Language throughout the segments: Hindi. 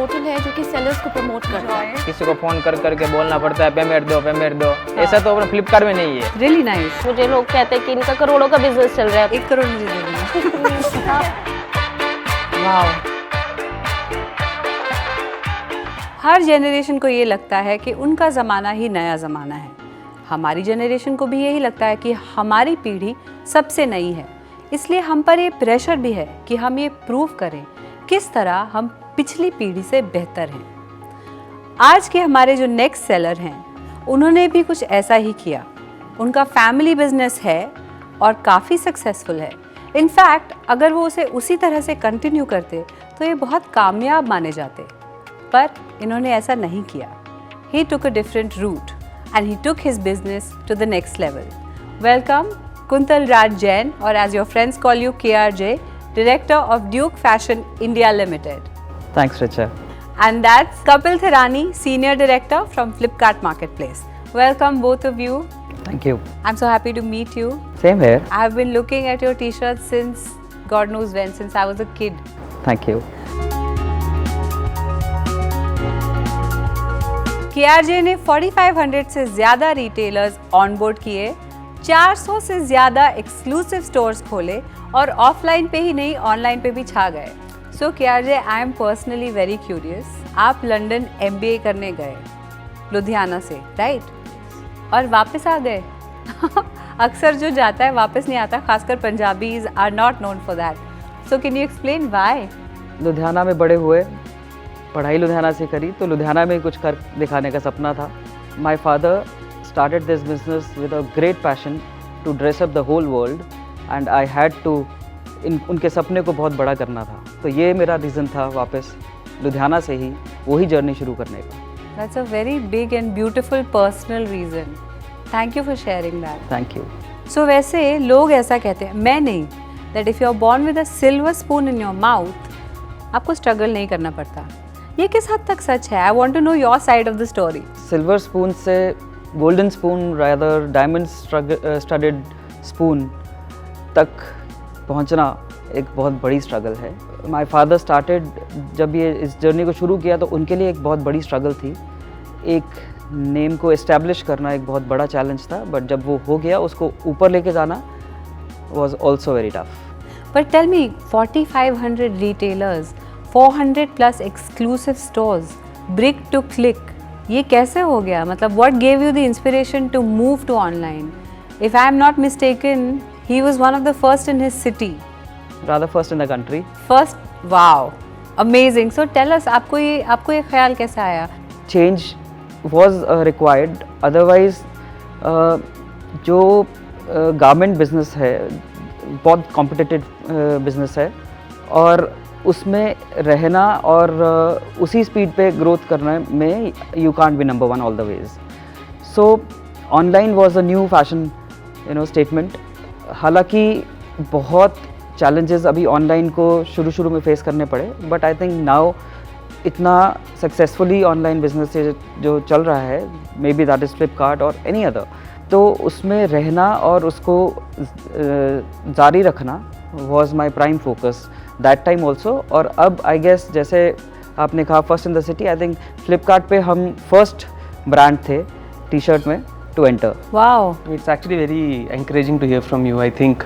पोर्टल है जो कि सेलर्स को प्रमोट करता है। किसी को फोन कर करके बोलना पड़ता है पेमेंट दो। ऐसा तो अपने फ्लिपकार्ट में नहीं है। Really nice. मुझे लोग कहते हैं कि इनका करोड़ों का बिजनेस चल रहा है। 1 करोड़ मुझे दे देना। वाह। हर जनरेशन को ये लगता है कि उनका ज़माना ही नया ज़माना है। हमारी जनरेशन को भी यही लगता है कि हमारी पीढ़ी सबसे नई है। इसलिए हम पर ये प्रेशर भी है कि हम ये प्रूव करें किस तरह हम पिछली पीढ़ी से बेहतर हैं। आज के हमारे जो नेक्स्ट सेलर हैं उन्होंने भी कुछ ऐसा ही किया। उनका फैमिली बिजनेस है और काफ़ी सक्सेसफुल है। इनफैक्ट अगर वो उसे उसी तरह से कंटिन्यू करते तो ये बहुत कामयाब माने जाते, पर इन्होंने ऐसा नहीं किया। He took a different route and he took his business to the next level. Welcome Kuntal Raj Jain, or as your friends call you, KRJ, Director of Duke Fashion India Limited. Thanks, Richa. And that's Kapil Thirani, Senior Director from Flipkart Marketplace. Welcome both of you. Thank you. I'm so happy to meet you. Same here. I've been looking at your t-shirts since God knows when, since I was a kid. Thank you. KRJ ने 4500 से ज़्यादा रिटेलर्स ऑनबोर्ड किए, 400 से ज़्यादा एक्सक्लूसिव स्टोर्स खोले और ऑफलाइन पे ही नहीं ऑनलाइन पे भी छा गए। सो KRJ, I am personally very curious, आप लंदन MBA करने गए लुधियाना से, राइट? और वापस आ गए। अक्सर जो जाता है वापस नहीं आता, खासकर Punjabis are not known for that. So can you explain why? Ludhiana में बड़े हुए, पढ़ाई लुधियाना से करी, तो लुधियाना में कुछ कर दिखाने का सपना था। My father started this business with a great passion to dress up the whole world and I had to उनके सपने को बहुत बड़ा करना था, तो ये मेरा रीज़न था वापस लुधियाना से ही वही जर्नी शुरू करने का। That's a very big and beautiful personal reason. Thank you for sharing that. Thank you. So वैसे लोग ऐसा कहते हैं, मैं नहीं, that if you are born with a silver spoon in your mouth, आपको स्ट्रगल नहीं करना पड़ता। ये किस हद तक सच है? I want to know your side of the story. Silver spoon से golden spoon, rather diamond studded spoon तक पहुंचना एक बहुत बड़ी स्ट्रगल है। माय फादर स्टार्टेड, जब ये इस जर्नी को शुरू किया तो उनके लिए एक बहुत बड़ी स्ट्रगल थी। एक नेम को एस्टैब्लिश करना एक बहुत बड़ा चैलेंज था, बट जब वो हो गया उसको ऊपर लेके जाना was also very tough. But tell me, 4500 retailers, 400 plus exclusive stores, brick to click, ये कैसे हो गया? मतलब what gave you the inspiration to move to online? If I am not mistaken, he was one of the first in his city. Rather first in the country. First, wow, amazing. So tell us, आपको ये ख्याल कैसे आया? Change was required. Otherwise, जो गारमेंट बिजनेस है बहुत कॉम्पिटिटिव बिजनेस है और उसमें रहना और उसी स्पीड पे ग्रोथ करने में you can't be number 1 all the ways. So online was a new fashion statement. हालांकि बहुत चैलेंजेस अभी ऑनलाइन को शुरू में फेस करने पड़े, बट आई थिंक नाउ इतना सक्सेसफुली ऑनलाइन बिजनेस जो चल रहा है, may be that is Flipkart और एनी अदर, तो उसमें रहना और उसको जारी रखना was my prime focus that time also. और अब आई गेस जैसे आपने कहा first in the city, I think Flipkart पे हम फर्स्ट ब्रांड थे टी शर्ट में to enter. Wow, it's actually very encouraging to hear from you. I think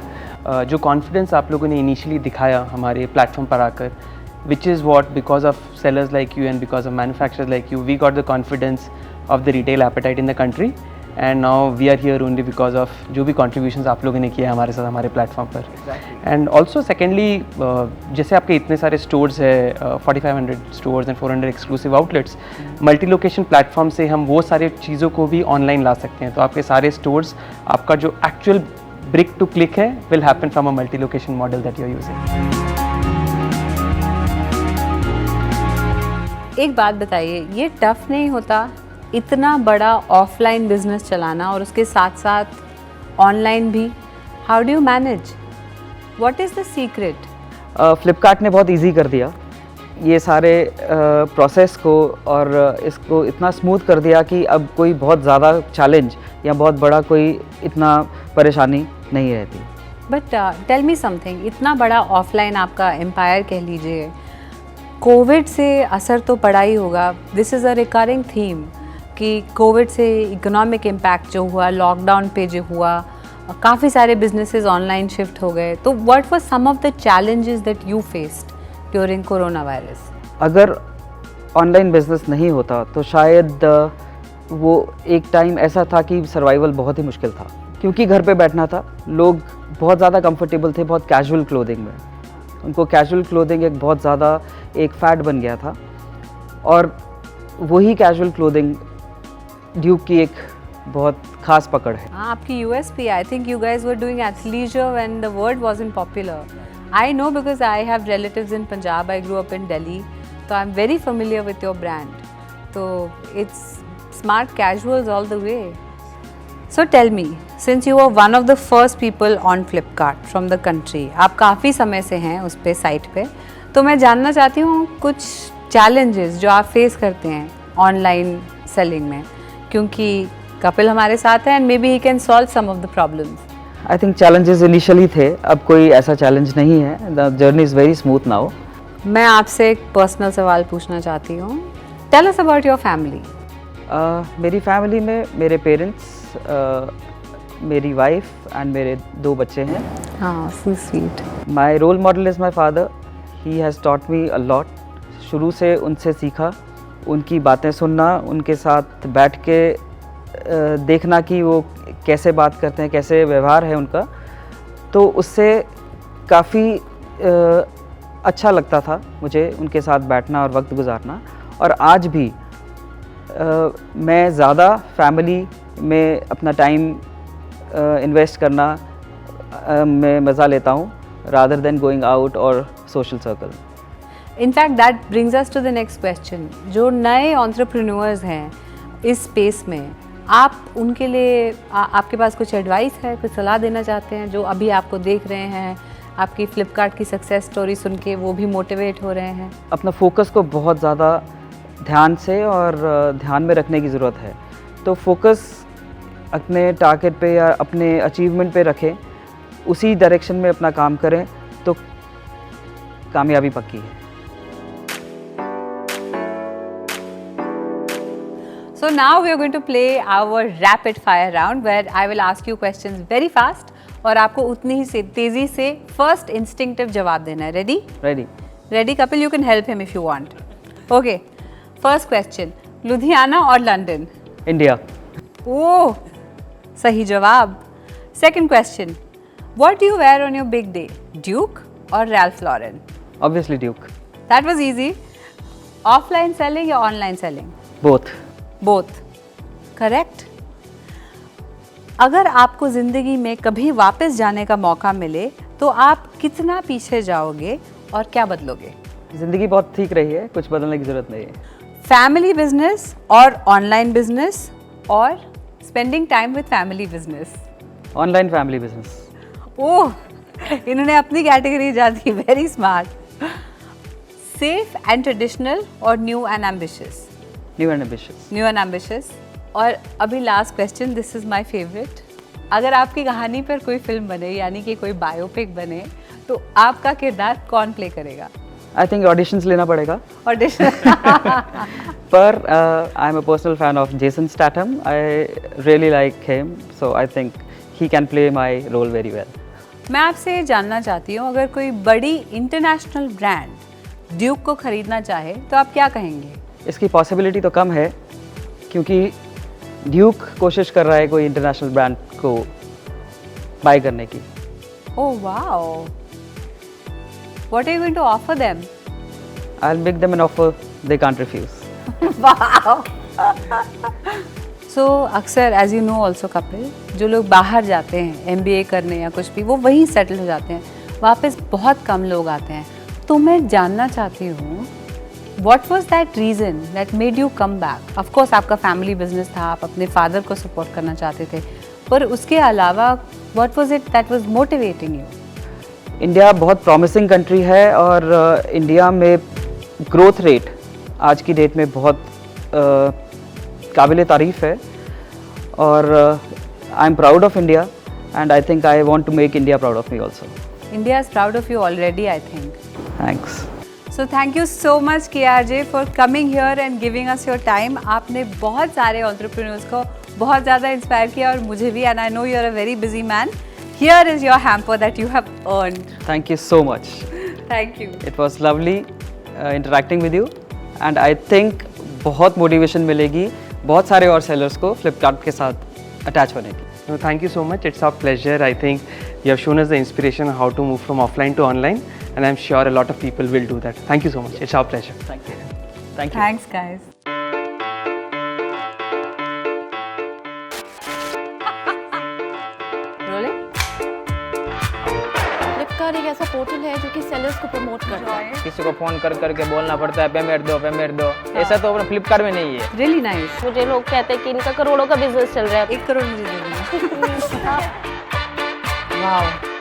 जो कॉन्फिडेंस आप लोगों ने इनिशियली दिखाया हमारे प्लेटफॉर्म पर आकर, which is what because of sellers like you and because of manufacturers like you, we got the confidence of the retail appetite in the country and now we are here only because of जो भी कॉन्ट्रीब्यूशंस आप लोगों ने किया हमारे साथ हमारे प्लेटफॉर्म पर। एंड ऑल्सो सेकेंडली, जैसे आपके इतने सारे स्टोर्स है, 4500 stores and 400 exclusive outlets, multi location platform से हम वो सारी चीज़ों को भी ऑनलाइन ला सकते हैं। तो आपके सारे स्टोर्स, आपका जो एक्चुअल ब्रिक टू क्लिक है will happen from a multi location model that you are using. एक बात बताइए, ये टफ नहीं होता इतना बड़ा ऑफलाइन बिजनेस चलाना और उसके साथ साथ ऑनलाइन भी? How do you manage? What is the secret? Flipkart ने बहुत इजी कर दिया ये सारे प्रोसेस को और इसको इतना स्मूथ कर दिया कि अब कोई बहुत ज़्यादा चैलेंज या बहुत बड़ा कोई इतना परेशानी नहीं रहती। बट टेल मी समथिंग, इतना बड़ा ऑफलाइन आपका एम्पायर कह लीजिए, कोविड से असर तो पड़ा ही होगा. This is a recurring theme कि कोविड से इकोनॉमिक इम्पैक्ट जो हुआ, लॉकडाउन पे जो हुआ, काफ़ी सारे बिजनेसेस ऑनलाइन शिफ्ट हो गए. तो what are some of the challenges that you faced during corona virus? अगर ऑनलाइन बिजनेस नहीं होता तो शायद वो एक टाइम ऐसा था कि सर्वाइवल बहुत ही मुश्किल था, क्योंकि घर पे बैठना था. लोग बहुत ज़्यादा कंफर्टेबल थे, बहुत कैजुअल क्लोथिंग में. उनको कैजुअल क्लोथिंग एक बहुत ज़्यादा एक फैड बन गया था, और वही कैजुअल क्लोथिंग ड्यूक की एक बहुत खास पकड़ है. हाँ, आपकी USP. I think you guys were doing athleisure when the word wasn't popular. I know because I have relatives in Punjab. I grew up in Delhi, तो I am very familiar with your brand. So it's smart casuals all the way. So tell me, since you were one of the first people on Flipkart from the country, आप काफ़ी समय से हैं उस पे साइट पे, तो मैं जानना चाहती हूँ कुछ challenges जो आप फेस करते हैं ऑनलाइन सेलिंग में, क्योंकि कपिल हमारे साथ है and maybe he can solve some of the problems. I think challenges initially थे, अब कोई ऐसा चैलेंज नहीं है. The journey is very smooth now. मैं आपसे एक पर्सनल सवाल पूछना चाहती हूँ. Tell us about your family. मेरी फैमिली में मेरे पेरेंट्स, मेरी वाइफ एंड मेरे 2 बच्चे हैं. हाँ, so sweet. My role model is my father. He has taught me a lot. शुरू से उनसे सीखा, उनकी बातें सुनना, उनके साथ बैठ के देखना कि वो कैसे बात करते हैं, कैसे व्यवहार है उनका, तो उससे काफ़ी अच्छा लगता था मुझे उनके साथ बैठना और वक्त गुजारना. और आज भी मैं ज़्यादा फैमिली में अपना टाइम इन्वेस्ट करना में मज़ा लेता हूँ, रादर देन गोइंग आउट और social circle. In fact that brings us to the next question. जो नए एंटरप्रेन्योर्स हैं इस स्पेस में, आप उनके लिए आपके पास कुछ एडवाइस है, कुछ सलाह देना चाहते हैं, जो अभी आपको देख रहे हैं, आपकी फ्लिपकार्ट की सक्सेस स्टोरी सुन के वो भी मोटिवेट हो रहे हैं? अपना फोकस को बहुत ज़्यादा ध्यान से और ध्यान में रखने की ज़रूरत है. तो फोकस अपने टारगेट पे या अपने अचीवमेंट पे रखें, उसी डायरेक्शन में अपना काम करें, तो कामयाबी पक्की है. So now we are going to play our rapid fire round where I will ask you questions very fast और आपको उतनी ही तेजी से फर्स्ट इंस्टिंक्टिव जवाब देना है. Ready? Ready. Ready Kapil, you can help him if you want. Okay, first question, Ludhiana और लंदन? इंडिया. ओह, सही जवाब. Second question, what do you wear on your big day, Duke और Ralph Lauren? Obviously Duke. That was easy. Offline selling या online selling? Both. Both. Correct. अगर आपको ज़िंदगी में कभी वापस जाने का मौका मिले तो आप कितना पीछे जाओगे और क्या बदलोगे? ज़िंदगी बहुत ठीक रही है, कुछ बदलने की ज़रूरत नहीं है. फैमिली बिजनेस और ऑनलाइन बिजनेस और spending time with family business? Online family business. Oh, इन्होंने अपनी कैटेगरी जा दी. Very smart. Safe and traditional और new and ambitious? New and ambitious. New and ambitious. और अभी last question, this is my favourite. अगर आपकी कहानी पर कोई फिल्म बने, यानी कि कोई बायोपिक बने, तो आपका किरदार कौन प्ले करेगा? आई थिंक ऑडिशंस लेना पड़ेगा. ऑडिशन. पर I am a personal fan of Jason Statham. I really like him, so I think he can play my role very well. मैं आपसे जानना चाहती हूँ, अगर कोई बड़ी इंटरनेशनल ब्रांड ड्यूक को खरीदना चाहे तो आप क्या कहेंगे? इसकी पॉसिबिलिटी तो कम है, क्योंकि ड्यूक कोशिश कर रहा है कोई इंटरनेशनल ब्रांड को बाय करने की. Oh wow. What are you going to offer them? I will make them an offer they can't refuse. Wow. So अक्सर as you know also Kapil, जो लोग बाहर जाते हैं MBA करने या कुछ भी, वो वहीं सेटल हो जाते हैं, वापस बहुत कम लोग आते हैं. तो मैं जानना चाहती हूँ, What was that reason that made you come back? Of course आपका फैमिली बिजनेस था, आप अपने फादर को सपोर्ट करना चाहते थे, पर उसके अलावा what was it that was motivating you? India बहुत प्रॉमिसिंग कंट्री है, और इंडिया में ग्रोथ रेट आज की डेट में बहुत काबिल तारीफ़ है, और I am proud of India and I think I want to make India proud of me also. India is proud of you already, I think. Thanks. So thank you so much KRJ for coming here and giving us your time. आपने बहुत सारे entrepreneurs को बहुत ज़्यादा इंस्पायर किया और मुझे भी, and I know you are a very busy man. Here is your hamper that you have earned. Thank you so much. Thank you. It was lovely interacting with you and I think बहुत motivation मिलेगी बहुत सारे और sellers को Flipkart के साथ attach होने की. No, thank you so much. It's our pleasure. I think you have shown us the inspiration on how to move from offline to online, and I'm sure a lot of people will do that. Thank you so much. It's our pleasure. Thank you. Thank you. Thanks guys. Rolling. Flipkart एक ऐसा पोर्टल है जो कि सेलर्स को प्रमोट करता है। किसी को फोन कर करके बोलना पड़ता है पेमेंट दो, ऐसा तो अपने फ्लिपकार्ट में नहीं है। Really nice. मुझे लोग कहते हैं कि इनका करोड़ों का बिजनेस चल रहा है। 1 करोड़ मुझे दे देना. वाओ।